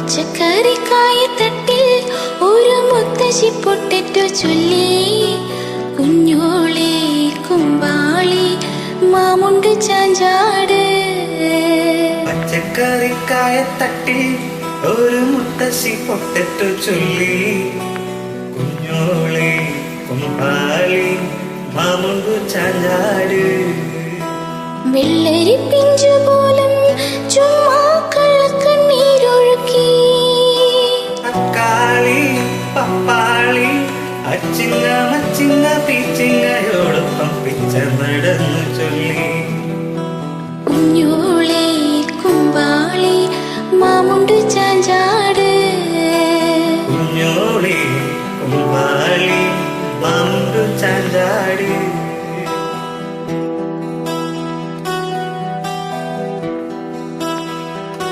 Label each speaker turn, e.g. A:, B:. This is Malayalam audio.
A: പച്ചക്കറിക്കായത്തട്ടിൽ ഒരു മുത്തശ്ശി പൊട്ടറ്റോ ചൊല്ലി. കുഞ്ഞോളെ കുമ്പാളി മാമുണ്ട് ചാഞ്ചാട്.
B: പച്ചക്കറിക്കായത്തട്ടിൽ ഒരു മുത്തശ്ശി പൊട്ടറ്റോ ചൊല്ലി. കുഞ്ഞോളെ കുമ്പാളി മാമുണ്ട് ചാഞ്ചാട്.
A: വെള്ളരി പിഞ്ചു പോലും ചുമ്മാ കള്ളക്കണ്ണീരൊഴുക്കി.
B: തക്കാളി പപ്പാളി അച്ചിങ്ങ മച്ചിങ്ങ പീച്ചിങ്ങയോടൊപ്പം പിച്ച നടന്നു ചൊല്ലി.
A: കുഞ്ഞോളെ കുമ്പാളി മാമുണ്ട് ചാഞ്ചാട്.
B: കുഞ്ഞോളെ കുമ്പാളി മാമുണ്ട് ചാഞ്ചാട്.